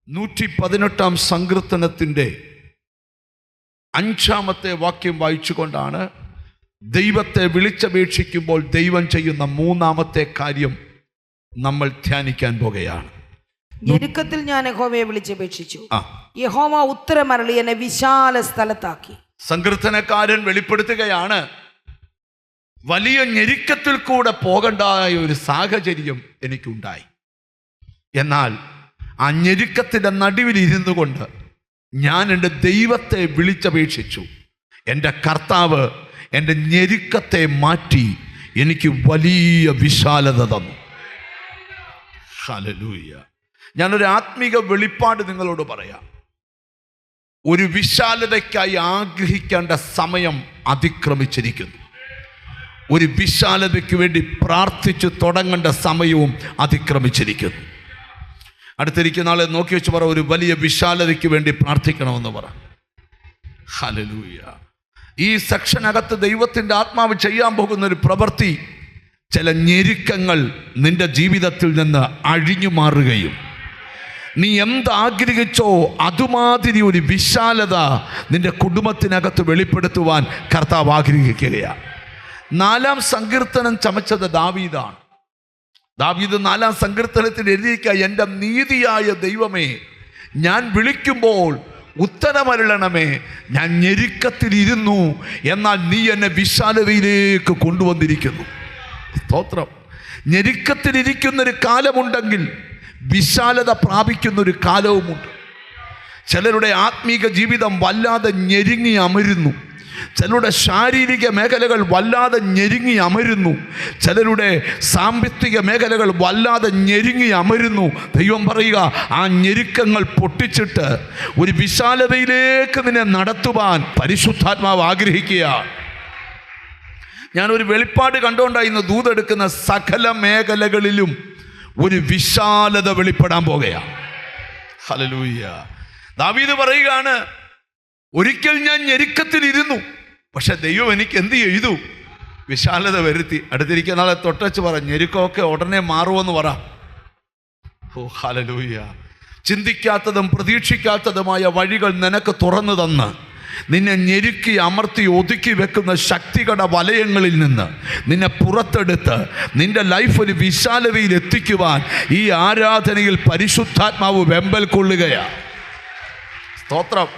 118 സങ്കീർത്തനത്തിൻ്റെ 5-ാമത്തെ വാക്യം വായിച്ചുകൊണ്ടാണ് ദൈവത്തെ വിളിച്ചപേക്ഷിക്കുമ്പോൾ ദൈവം ചെയ്യുന്ന 3-ാമത്തെ കാര്യം നമ്മൾ ധ്യാനിക്കാൻ പോകുകയാണ്. ഞെരുക്കത്തിൽ ഞാൻ യഹോവയെ വിളിച്ചപേക്ഷിച്ചു, യഹോവ ഉത്തരമരുളി എന്നെ വിശാല സ്ഥലത്താക്കി. സങ്കീർത്തനക്കാരൻ വെളിപ്പെടുത്തുകയാണ്, വലിയ ഞെരുക്കത്തിൽ കൂടെ പോകേണ്ടായ ഒരു സാഹചര്യം എനിക്കുണ്ടായി. എന്നാൽ ആ ഞെരുക്കത്തിൻ്റെ നടുവിൽ ഇരുന്നു കൊണ്ട് ഞാൻ എൻ്റെ ദൈവത്തെ വിളിച്ചപേക്ഷിച്ചു. എൻ്റെ കർത്താവ് എൻ്റെ ഞെരുക്കത്തെ മാറ്റി എനിക്ക് വലിയ വിശാലത തന്നു. ഹല്ലേലൂയ. ഞാനൊരു ആത്മീക വെളിപ്പാട് നിങ്ങളോട് പറയാം. ഒരു വിശാലതയ്ക്കായി ആഗ്രഹിക്കേണ്ട സമയം അതിക്രമിച്ചിരിക്കുന്നു. ഒരു വിശാലതയ്ക്ക് വേണ്ടി പ്രാർത്ഥിച്ച് തുടങ്ങേണ്ട സമയവും അതിക്രമിച്ചിരിക്കുന്നു. അടുത്തിരിക്കുന്ന ആളെ നോക്കി വെച്ച് പറ, ഒരു വലിയ വിശാലതയ്ക്ക് വേണ്ടി പ്രാർത്ഥിക്കണമെന്ന് പറ. ഹല്ലേലൂയ. ഈ സെക്ഷനകത്ത് ദൈവത്തിൻ്റെ ആത്മാവ് ചെയ്യാൻ പോകുന്ന ഒരു പ്രവൃത്തി, ചില ഞെരുക്കങ്ങൾ നിന്റെ ജീവിതത്തിൽ നിന്ന് അഴിഞ്ഞു മാറുകയും നീ എന്താഗ്രഹിച്ചോ അതുമാതിരി ഒരു വിശാലത നിന്റെ കുടുംബത്തിനകത്ത് വെളിപ്പെടുത്തുവാൻ കർത്താവ് ആഗ്രഹിക്കുകയാണ്. 4-ാം സങ്കീർത്തനം ചമച്ചത് ദാവീദാണ്. ദാവീദ് 4-ാം സങ്കീർത്തനത്തിൽ എഴുതിയിരിക്കുക, എൻ്റെ നീതിയായ ദൈവമേ, ഞാൻ വിളിക്കുമ്പോൾ ഉത്തരമരുളണമേ. ഞാൻ ഞെരുക്കത്തിലിരുന്നു, എന്നാൽ നീ എന്നെ വിശാലതയിലേക്ക് കൊണ്ടുവന്നിരിക്കുന്നു. സ്തോത്രം. ഞെരുക്കത്തിലിരിക്കുന്നൊരു കാലമുണ്ടെങ്കിൽ വിശാലത പ്രാപിക്കുന്നൊരു കാലവുമുണ്ട്. ചിലരുടെ ആത്മീക ജീവിതം വല്ലാതെ ഞെരുങ്ങി അമരുന്നു. ചിലരുടെ ശാരീരിക മേഖലകൾ വല്ലാതെ ഞെരുങ്ങി അമരുന്നു. ചിലരുടെ സാമ്പത്തിക മേഖലകൾ വല്ലാതെ ഞെരുങ്ങി അമരുന്നു. ദൈവം പറയുക, ആ ഞെരുക്കങ്ങൾ പൊട്ടിച്ചിട്ട് ഒരു വിശാലതയിലേക്ക് നിന്നെ നടത്തുവാൻ പരിശുദ്ധാത്മാവ് ആഗ്രഹിക്കുക. ഞാനൊരു വെളിപ്പാട് കണ്ടുകൊണ്ടായിരുന്നു, ദൂതെടുക്കുന്ന സകല മേഖലകളിലും ഒരു വിശാലത വെളിപ്പെടാൻ പോകുകയാണ്. ഹല്ലേലൂയ. ദാവീദ് പറയുകയാണ്, ഒരിക്കൽ ഞാൻ ഞെരുക്കത്തിലിരുന്നു, പക്ഷെ ദൈവം എനിക്ക് എന്ത് ചെയ്തു? വിശാലത വരുത്തി. അടുത്തിരിക്കുന്ന ആളെ തൊട്ടച്ച് പറ, ഞെരുക്കമൊക്കെ ഉടനെ മാറുമെന്ന് പറ. ഓ ഹല്ലേലൂയ. ചിന്തിക്കാത്തതും പ്രതീക്ഷിക്കാത്തതുമായ വഴികൾ നിനക്ക് തുറന്നു തന്ന് നിന്നെ ഞെരുക്കി അമർത്തി ഒതുക്കി വെക്കുന്ന ശക്തികളുടെ വലയങ്ങളിൽ നിന്ന് നിന്നെ പുറത്തെടുത്ത് നിന്റെ ലൈഫ് ഒരു വിശാലതയിൽ എത്തിക്കുവാൻ ഈ ആരാധനയിൽ പരിശുദ്ധാത്മാവ് വെമ്പൽ കൊള്ളുകയാണ്. സ്തോത്രം,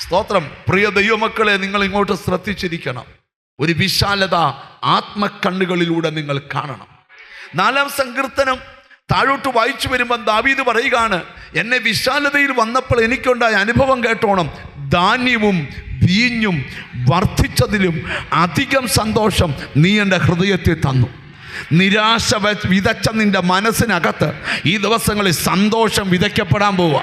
സ്തോത്രം. പ്രിയ ദൈവമക്കളെ, നിങ്ങൾ ഇങ്ങോട്ട് ശ്രദ്ധിച്ചിരിക്കണം. ഒരു വിശാലത ആത്മക്കണ്ണുകളിലൂടെ നിങ്ങൾ കാണണം. 4-ാം സങ്കീർത്തനം താഴോട്ട് വായിച്ചു വരുമ്പം ദാവീദ് പറയുകയാണ്, എന്നെ വിശാലതയിൽ വന്നപ്പോൾ എനിക്കുണ്ടായ അനുഭവം കേട്ടോണം. ധാന്യവും വീഞ്ഞും വർദ്ധിച്ചതിലും അധികം സന്തോഷം നീ എൻ്റെ ഹൃദയത്തിൽ തന്നു. നിരാശ വിതച്ച നിൻ്റെ മനസ്സിനകത്ത് ഈ ദിവസങ്ങളിൽ സന്തോഷം വിതയ്ക്കപ്പെടാൻ പോവുക.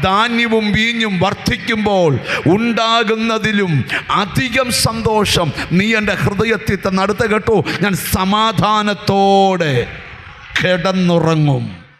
ധാന്യവും വീഞ്ഞും വർദ്ധിക്കുമ്പോൾ ഉണ്ടാകുന്നതിലും അധികം സന്തോഷം നീ എൻ്റെ ഹൃദയത്തിൽ തന്നടുത്ത് കേട്ടോ, ഞാൻ സമാധാനത്തോടെ കിടന്നുറങ്ങും.